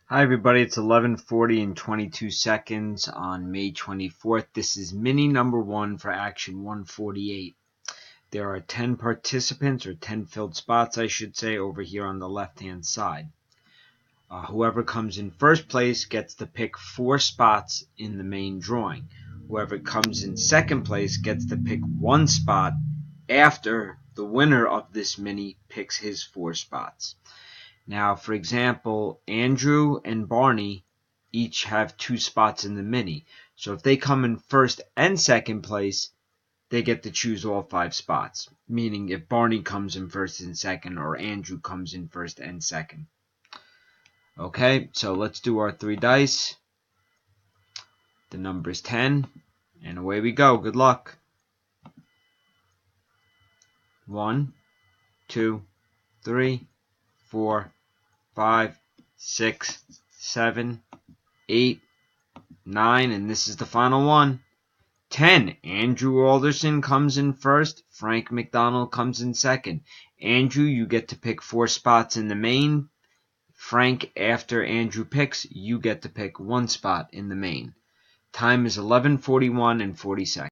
Hi everybody, it's 11:40 and 22 seconds on May 24th. This is mini number 1 for action 148. There are 10 participants, or 10 filled spots I should say, over here on the left hand side. Whoever comes in first place gets to pick 4 spots in the main drawing. Whoever comes in second place gets to pick 1 spot after the winner of this mini picks his 4 spots. Now, for example, Andrew and Barney each have 2 spots in the mini. So if they come in first and second place, they get to choose all 5 spots. Meaning if Barney comes in first and second, or Andrew comes in first and second. Okay, so let's do our 3 dice. The number is 10, and away we go. Good luck. 1, 2, 3, 4, 5, 6, 7, 8, 9, and this is the final one. 10. Andrew Alderson comes in first. Frank McDonald comes in second. Andrew, you get to pick 4 spots in the main. Frank, after Andrew picks, you get to pick 1 spot in the main. Time is 11:41 and 40 seconds.